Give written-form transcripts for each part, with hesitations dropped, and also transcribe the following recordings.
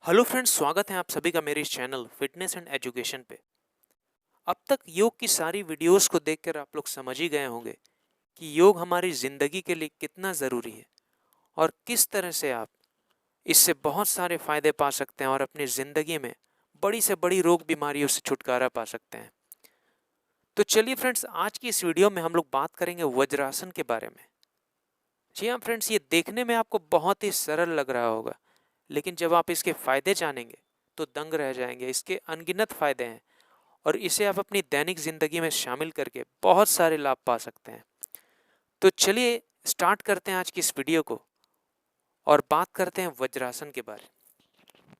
Hello friends, स्वागत है आप सभी का मेरे इस चैनल फिटनेस एंड एजुकेशन पे। अब तक योग की सारी वीडियोस को देखकर आप लोग समझ ही गए होंगे कि योग हमारी ज़िंदगी के लिए कितना ज़रूरी है और किस तरह से आप इससे बहुत सारे फ़ायदे पा सकते हैं और अपनी ज़िंदगी में बड़ी से बड़ी रोग बीमारियों से छुटकारा पा सकते हैं। तो चलिए फ्रेंड्स, आज की इस वीडियो में हम लोग बात करेंगे वज्रासन के बारे में। जी हाँ फ्रेंड्स, ये देखने में आपको बहुत ही सरल लग रहा होगा, लेकिन जब आप इसके फ़ायदे जानेंगे तो दंग रह जाएंगे। इसके अनगिनत फ़ायदे हैं और इसे आप अपनी दैनिक ज़िंदगी में शामिल करके बहुत सारे लाभ पा सकते हैं। तो चलिए स्टार्ट करते हैं आज की इस वीडियो को और बात करते हैं वज्रासन के बारे में।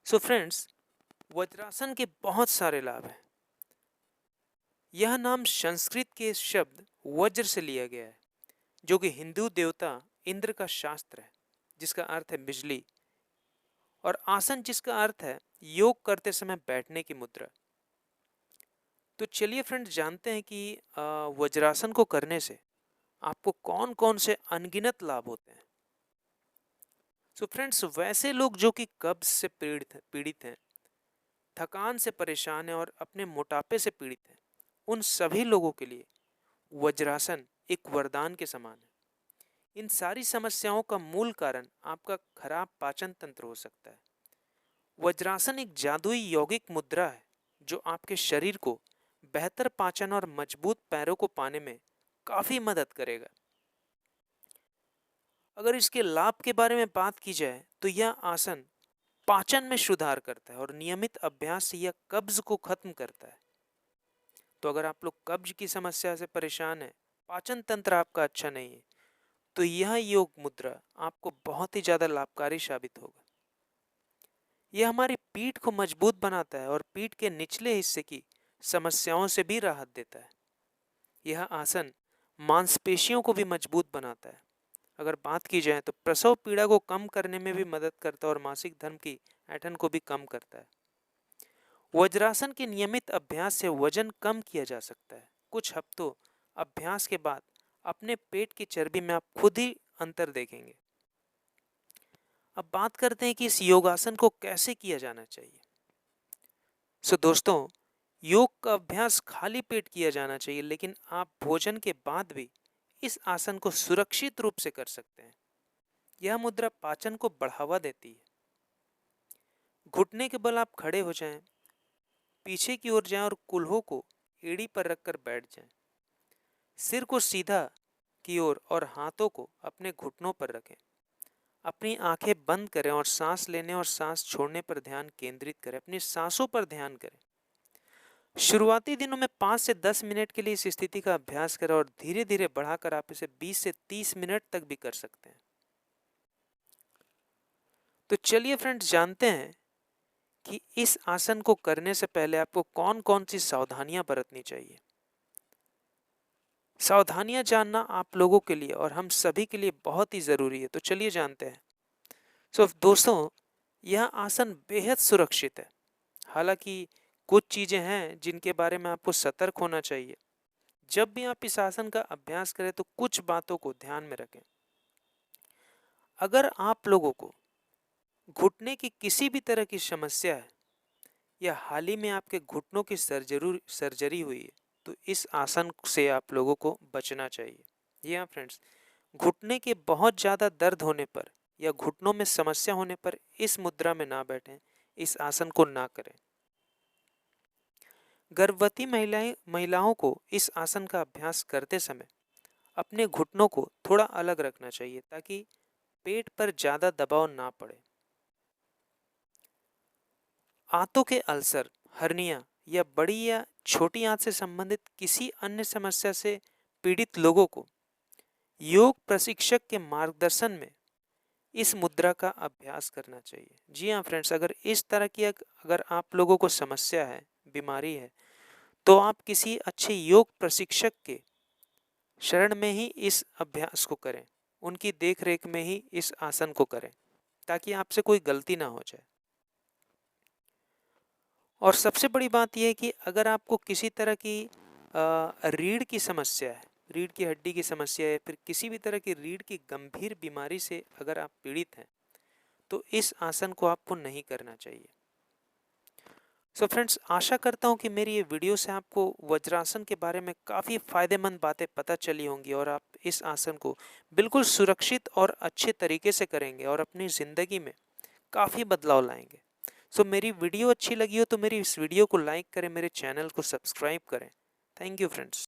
सो फ्रेंड्स, वज्रासन के बहुत सारे लाभ हैं। यह नाम संस्कृत के शब्द वज्र से लिया गया है, जो कि हिंदू देवता इंद्र का शास्त्र है, जिसका अर्थ है बिजली, और आसन जिसका अर्थ है योग करते समय बैठने की मुद्रा। तो चलिए फ्रेंड्स, जानते हैं कि वज्रासन को करने से आपको कौन कौन से अनगिनत लाभ होते हैं। सो फ्रेंड्स, वैसे लोग जो कि कब्ज से पीड़ित हैं, थकान से परेशान हैं और अपने मोटापे से पीड़ित हैं, उन सभी लोगों के लिए वज्रासन एक वरदान के समान है। इन सारी समस्याओं का मूल कारण आपका खराब पाचन तंत्र हो सकता है। वज्रासन एक जादुई यौगिक मुद्रा है जो आपके शरीर को बेहतर पाचन और मजबूत पैरों को पाने में काफी मदद करेगा। अगर इसके लाभ के बारे में बात की जाए तो यह आसन पाचन में सुधार करता है और नियमित अभ्यास से यह कब्ज को खत्म करता है। तो अगर आप लोग कब्ज की समस्या से परेशान हैं, पाचन तंत्र आपका अच्छा नहीं है, तो यह योग मुद्रा आपको बहुत ही ज्यादा लाभकारी साबित होगा। यह हमारी पीठ को मजबूत बनाता है और पीठ के निचले हिस्से की समस्याओं से भी राहत देता है। यह आसन मांसपेशियों को भी मजबूत बनाता है। अगर बात की जाए तो प्रसव पीड़ा को कम करने में भी मदद करता है और मासिक धर्म की ऐंठन को भी कम करता है। वज्रासन के नियमित अभ्यास से वजन कम किया जा सकता है। कुछ हफ्तों अभ्यास के बाद अपने पेट की चर्बी में आप खुद ही अंतर देखेंगे। अब बात करते हैं कि इस योगासन को कैसे किया जाना चाहिए। सो दोस्तों, योग का अभ्यास खाली पेट किया जाना चाहिए, लेकिन आप भोजन के बाद भी इस आसन को सुरक्षित रूप से कर सकते हैं। यह मुद्रा पाचन को बढ़ावा देती है। घुटने के बल आप खड़े हो जाएं, पीछे की ओर जाएं और कुल्हों को एड़ी पर रखकर बैठ जाएं। सिर को सीधा की ओर और हाथों को अपने घुटनों पर रखें। अपनी आंखें बंद करें और सांस लेने और सांस छोड़ने पर ध्यान केंद्रित करें। अपनी सांसों पर ध्यान करें। शुरुआती दिनों में 5 से 10 मिनट के लिए इस स्थिति का अभ्यास करें और धीरे धीरे बढ़ाकर आप इसे 20 से 30 मिनट तक भी कर सकते हैं। तो चलिए फ्रेंड्स, जानते हैं कि इस आसन को करने से पहले आपको कौन कौन सी सावधानियां बरतनी चाहिए। सावधानियां जानना आप लोगों के लिए और हम सभी के लिए बहुत ही जरूरी है। तो चलिए जानते हैं। दोस्तों, यह आसन बेहद सुरक्षित है। हालांकि कुछ चीजें हैं जिनके बारे में आपको सतर्क होना चाहिए। जब भी आप इस आसन का अभ्यास करें तो कुछ बातों को ध्यान में रखें। अगर आप लोगों को घुटने की किसी भी तरह की समस्या है या हाल ही में आपके घुटनों की सर्जरी हुई है, तो इस आसन से आप लोगों को बचना चाहिए। जी हाँ फ्रेंड्स, घुटने के बहुत ज़्यादा दर्द होने पर या घुटनों में समस्या होने पर इस मुद्रा में ना बैठें, इस आसन को ना करें। गर्भवती महिलाओं को इस आसन का अभ्यास करते समय अपने घुटनों को थोड़ा अलग रखना चाहिए ताकि पेट पर ज़्यादा दबाव ना पड़े। आंतों के अल्सर, हर्निया या बड़ी या छोटी आंत से संबंधित किसी अन्य समस्या से पीड़ित लोगों को योग प्रशिक्षक के मार्गदर्शन में इस मुद्रा का अभ्यास करना चाहिए। जी हाँ फ्रेंड्स, अगर इस तरह की अगर आप लोगों को समस्या है, बीमारी है, तो आप किसी अच्छे योग प्रशिक्षक के शरण में ही इस अभ्यास को करें। उनकी देख रेख में ही इस आसन को करें ताकि आपसे कोई गलती ना हो जाए। और सबसे बड़ी बात यह है कि अगर आपको किसी तरह की रीढ़ की समस्या है, रीढ़ की हड्डी की समस्या है, फिर किसी भी तरह की रीढ़ की गंभीर बीमारी से अगर आप पीड़ित हैं, तो इस आसन को आपको नहीं करना चाहिए। सो फ्रेंड्स, आशा करता हूँ कि मेरी ये वीडियो से आपको वज्रासन के बारे में काफ़ी फायदेमंद बातें पता चली होंगी और आप इस आसन को बिल्कुल सुरक्षित और अच्छे तरीके से करेंगे और अपनी ज़िंदगी में काफ़ी बदलाव लाएंगे। सो मेरी वीडियो अच्छी लगी हो तो मेरी इस वीडियो को लाइक करें, मेरे चैनल को सब्सक्राइब करें। Thank you friends.